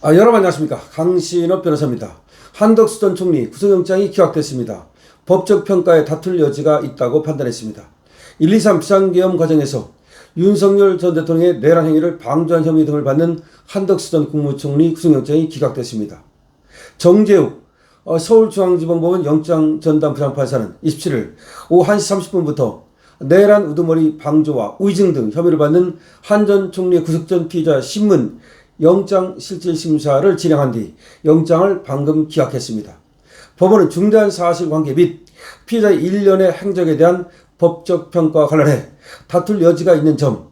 여러분 안녕하십니까. 강신업 변호사입니다. 한덕수 전 총리 구속영장이 기각됐습니다. 법적 평가에 다툴 여지가 있다고 판단했습니다. 123 비상계엄 과정에서 윤석열 전 대통령의 내란 행위를 방조한 혐의 등을 받는 한덕수 전 국무총리 구속영장이 기각됐습니다. 정재욱 서울중앙지방법원 영장전담 부장판사는 27일 오후 1시 30분부터 내란 우두머리 방조와 위증 등 혐의를 받는 한 전 총리의 구속 전 피의자 신문 영장실질심사를 진행한 뒤 영장을 방금 기각했습니다. 법원은 중대한 사실관계 및 피의자의 일련의 행적에 대한 법적 평가와 관련해 다툴 여지가 있는 점,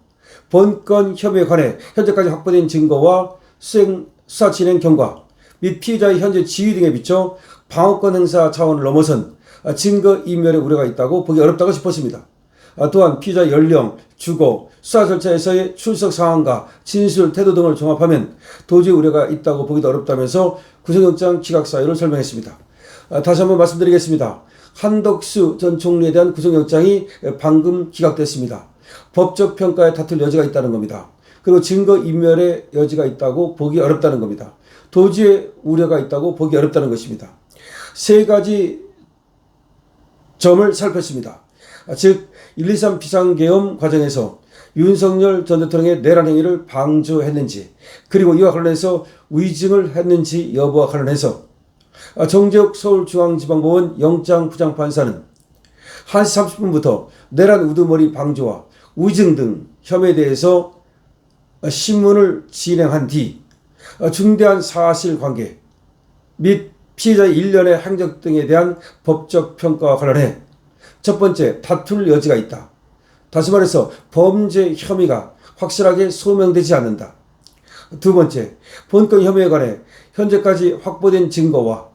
본건 혐의에 관해 현재까지 확보된 증거와 수사 진행 경과 및 피의자의 현재 지위 등에 비춰 방어권 행사 차원을 넘어선 증거인멸의 우려가 있다고 보기 어렵다고 싶었습니다. 또한 피의자 연령, 주거, 수사 절차에서의 출석 상황과 진술, 태도 등을 종합하면 도저히 우려가 있다고 보기도 어렵다면서 구속영장 기각 사유를 설명했습니다. 다시 한번 말씀드리겠습니다. 한덕수 전 총리에 대한 구속영장이 방금 기각됐습니다. 법적 평가에 다툴 여지가 있다는 겁니다. 그리고 증거인멸의 여지가 있다고 보기 어렵다는 겁니다. 도저히 우려가 있다고 보기 어렵다는 것입니다. 세 가지 점을 살폈습니다. 즉 123 비상계엄 과정에서 윤석열 전 대통령의 내란 행위를 방조했는지, 그리고 이와 관련해서 위증을 했는지 여부와 관련해서 정재욱 서울중앙지방법원 영장부장판사는 1시 30분부터 내란 우두머리 방조와 위증 등 혐의에 대해서 신문을 진행한 뒤 중대한 사실관계 및 피의자의 일련의 행적 등에 대한 법적 평가와 관련해 첫 번째, 다툴 여지가 있다. 다시 말해서 범죄 혐의가 확실하게 소명되지 않는다. 두 번째, 본건 혐의에 관해 현재까지 확보된 증거와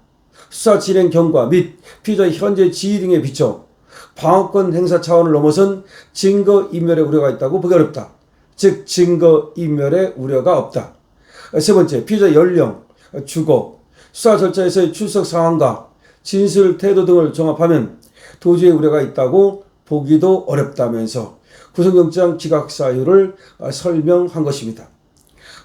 수사 진행 경과 및 피의자의 현재 지위 등에 비춰 방어권 행사 차원을 넘어선 증거인멸의 우려가 있다고 보기 어렵다. 즉 증거인멸의 우려가 없다. 세 번째, 피의자 연령, 주거, 수사 절차에서의 출석 상황과 진술 태도 등을 종합하면 도저히 우려가 있다고 보기도 어렵다면서 구속영장 기각 사유를 설명한 것입니다.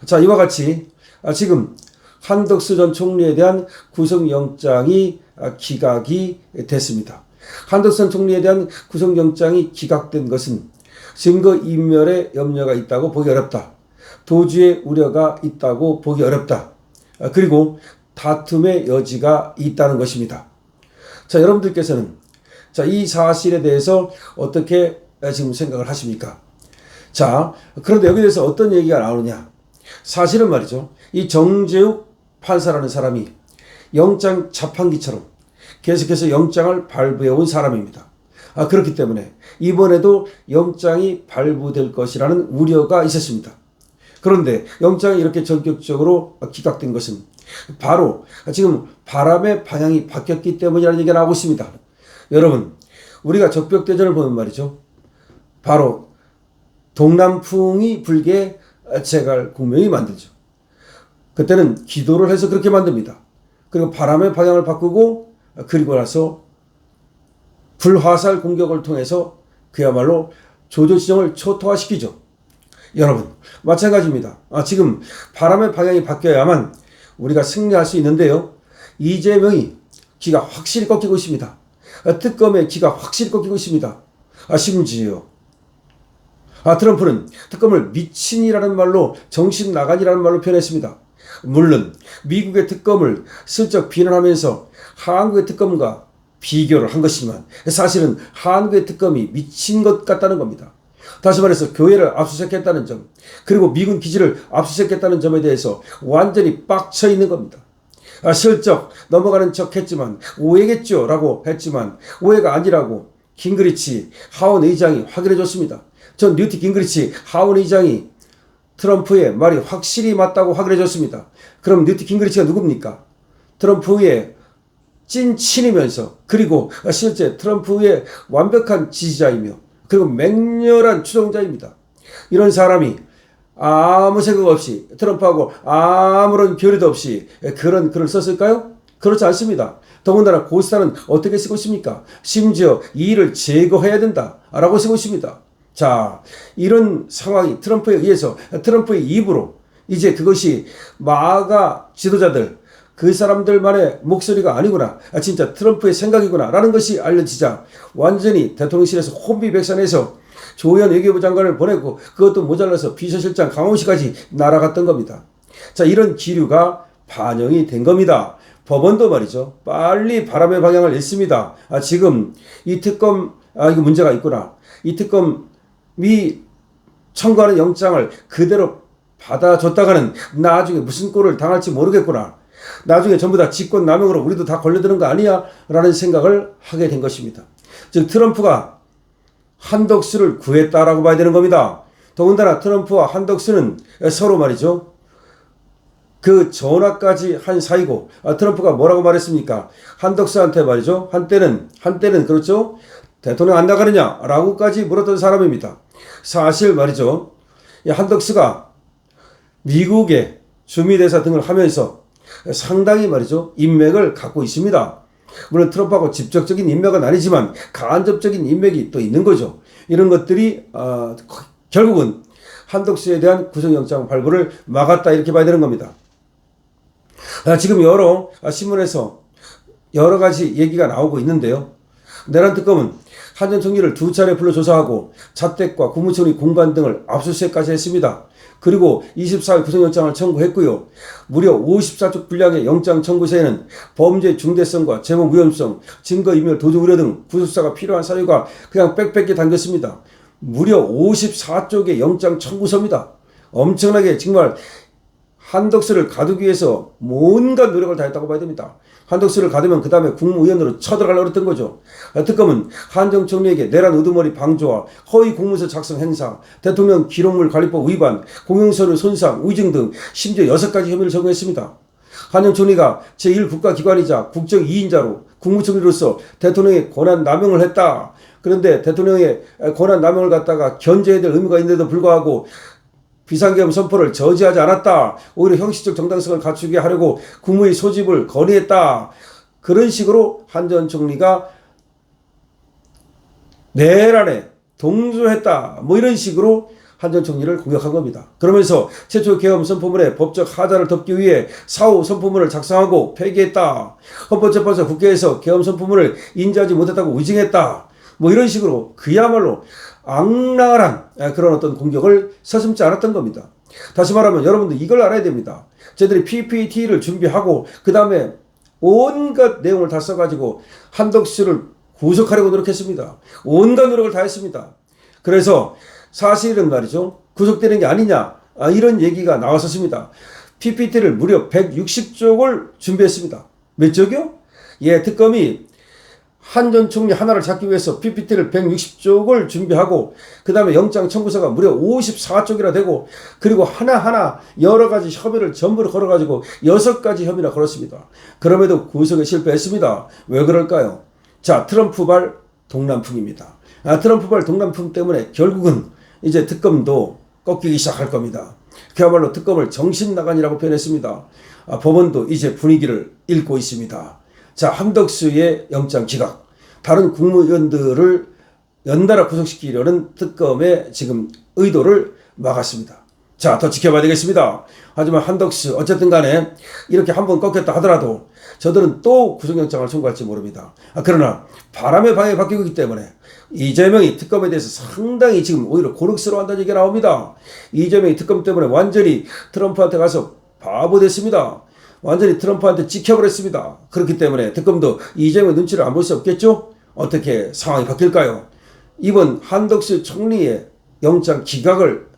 자, 이와 같이 지금 한덕수 전 총리에 대한 구속영장이 기각이 됐습니다. 한덕수 전 총리에 대한 구속영장이 기각된 것은 증거인멸의 염려가 있다고 보기 어렵다. 도주의 우려가 있다고 보기 어렵다. 그리고 다툼의 여지가 있다는 것입니다. 자, 여러분들께서는 이 사실에 대해서 어떻게 지금 생각을 하십니까? 자, 그런데 여기에 대해서 어떤 얘기가 나오느냐? 사실은 말이죠. 이 정재욱 판사라는 사람이 영장 자판기처럼 계속해서 영장을 발부해온 사람입니다. 그렇기 때문에 이번에도 영장이 발부될 것이라는 우려가 있었습니다. 그런데 영장이 이렇게 전격적으로 기각된 것은 바로 지금 바람의 방향이 바뀌었기 때문이라는 얘기가 나오고 있습니다. 여러분, 우리가 적벽대전을 보면 말이죠. 바로 동남풍이 불게 제갈 공명이 만들죠. 그때는 기도를 해서 그렇게 만듭니다. 그리고 바람의 방향을 바꾸고 그리고 나서 불화살 공격을 통해서 그야말로 조조지정을 초토화시키죠. 여러분, 마찬가지입니다. 지금 바람의 방향이 바뀌어야만 우리가 승리할 수 있는데요. 이재명이 기가 확실히 꺾이고 있습니다. 특검의 기가 확실히 꺾이고 있습니다. 심지어 트럼프는 특검을 미친이라는 말로 정신나간이라는 말로 표현했습니다. 물론 미국의 특검을 슬쩍 비난하면서 한국의 특검과 비교를 한 것이지만 사실은 한국의 특검이 미친 것 같다는 겁니다. 다시 말해서 교회를 압수수색했다는 점, 그리고 미군 기지를 압수수색했다는 점에 대해서 완전히 빡쳐 있는 겁니다. 슬쩍 넘어가는 척 했지만 오해겠죠 라고 했지만 오해가 아니라고 깅그리치 하원 의장이 확인해 줬습니다. 전 뉴트 깅그리치 하원 의장이 트럼프의 말이 확실히 맞다고 확인해 줬습니다. 그럼 뉴트 깅그리치가 누굽니까? 트럼프의 찐친이면서 그리고 실제 트럼프의 완벽한 지지자이며 그리고 맹렬한 추종자입니다. 이런 사람이 아무 생각 없이 트럼프하고 아무런 교류도 없이 그런 글을 썼을까요? 그렇지 않습니다. 더군다나 고스타는 어떻게 쓰고 있습니까? 심지어 이 일을 제거해야 된다라고 쓰고 있습니다. 자, 이런 상황이 트럼프에 의해서 트럼프의 입으로 이제 그것이 마가 지도자들, 그 사람들만의 목소리가 아니구나. 진짜 트럼프의 생각이구나. 라는 것이 알려지자 완전히 대통령실에서 혼비백산해서 조현 외교부 장관을 보내고 그것도 모자라서 비서실장 강원시까지 날아갔던 겁니다. 자, 이런 기류가 반영이 된 겁니다. 법원도 말이죠. 빨리 바람의 방향을 냈습니다. 지금 이 특검, 이거 문제가 있구나. 이 특검이 청구하는 영장을 그대로 받아줬다가는 나중에 무슨 꼴을 당할지 모르겠구나. 나중에 전부 다 직권남용으로 우리도 다 걸려드는 거 아니야? 라는 생각을 하게 된 것입니다. 즉 트럼프가 한덕수를 구했다라고 봐야 되는 겁니다. 더군다나 트럼프와 한덕수는 서로 말이죠. 그 전화까지 한 사이고, 트럼프가 뭐라고 말했습니까? 한덕수한테 말이죠. 한때는 그렇죠. 대통령 안 나가느냐? 라고까지 물었던 사람입니다. 사실 말이죠. 한덕수가 미국의 주미대사 등을 하면서 상당히 말이죠. 인맥을 갖고 있습니다. 물론 트럼프하고 직접적인 인맥은 아니지만 간접적인 인맥이 또 있는 거죠. 이런 것들이 결국은 한덕수에 대한 구속영장 발부를 막았다 이렇게 봐야 되는 겁니다. 지금 여러 신문에서 여러 가지 얘기가 나오고 있는데요. 내란 특검은 한 전 총리를 2차례 불러 조사하고 자택과 국무총리 공간 등을 압수수색까지 했습니다. 그리고 24일 구속영장을 청구했고요. 무려 54쪽 분량의 영장 청구서에는 범죄 중대성과 제목 위험성, 증거인멸, 도주 우려 등 구속사가 필요한 사유가 그냥 빽빽히 담겼습니다. 무려 54쪽의 영장 청구서입니다. 엄청나게 정말 한덕수를 가두기 위해서 온갖 노력을 다했다고 봐야 됩니다. 한덕수를 가두면 그 다음에 국무위원으로 쳐들어가려고 했던 거죠. 특검은 한정 총리에게 내란 우두머리 방조와 허위 공문서 작성 행사, 대통령 기록물 관리법 위반, 공용서류 손상, 위증 등 심지어 6가지 혐의를 적용했습니다. 한정 총리가 제1국가기관이자 국정 2인자로 국무총리로서 대통령의 권한 남용을 했다. 그런데 대통령의 권한 남용을 갖다가 견제해야 될 의무가 있는데도 불구하고 비상계엄 선포를 저지하지 않았다. 오히려 형식적 정당성을 갖추게 하려고 국무회의 소집을 건의했다. 그런 식으로 한 전 총리가 내란에 동조했다. 이런 식으로 한 전 총리를 공격한 겁니다. 그러면서 최초 계엄 선포문에 법적 하자를 덮기 위해 사후 선포문을 작성하고 폐기했다. 헌법재판소 국회에서 계엄 선포문을 인지하지 못했다고 위증했다. 이런 식으로 그야말로 악랄한 그런 어떤 공격을 서슴지 않았던 겁니다. 다시 말하면 여러분들 이걸 알아야 됩니다. 저희들이 PPT를 준비하고 그 다음에 온갖 내용을 다 써가지고 한덕수를 구속하려고 노력했습니다. 온갖 노력을 다 했습니다. 그래서 사실은 말이죠. 구속되는 게 아니냐 이런 얘기가 나왔었습니다. PPT를 무려 160쪽을 준비했습니다. 몇 쪽이요? 특검이 한 전 총리 하나를 잡기 위해서 PPT를 160쪽을 준비하고 그 다음에 영장 청구서가 무려 54쪽이나 되고 그리고 하나하나 여러 가지 혐의를 전부 걸어가지고 6가지 혐의나 걸었습니다. 그럼에도 구속에 실패했습니다. 왜 그럴까요? 자, 트럼프발 동남풍입니다. 트럼프발 동남풍 때문에 결국은 이제 특검도 꺾이기 시작할 겁니다. 그야말로 특검을 정신나간이라고 표현했습니다. 법원도 이제 분위기를 읽고 있습니다. 자, 한덕수의 영장 기각, 다른 국무위원들을 연달아 구속시키려는 특검의 지금 의도를 막았습니다. 자, 더 지켜봐야 되겠습니다. 하지만 한덕수 어쨌든 간에 이렇게 한번 꺾였다 하더라도 저들은 또 구속영장을 청구할지 모릅니다. 그러나 바람의 방향이 바뀌고 있기 때문에 이재명이 특검에 대해서 상당히 지금 오히려 고륵스러워한다는 얘기가 나옵니다. 이재명이 특검 때문에 완전히 트럼프한테 가서 바보 됐습니다. 완전히 트럼프한테 찍혀버렸습니다. 그렇기 때문에 특검도 이재명 눈치를 안 볼 수 없겠죠? 어떻게 상황이 바뀔까요? 이번 한덕수 총리의 영장 기각을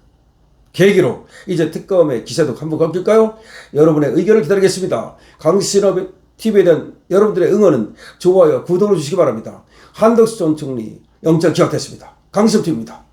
계기로 이제 특검의 기세도 한번 바뀔까요? 여러분의 의견을 기다리겠습니다. 강신업 TV에 대한 여러분들의 응원은 좋아요, 구독을 주시기 바랍니다. 한덕수 전 총리 영장 기각됐습니다. 강신업 TV입니다.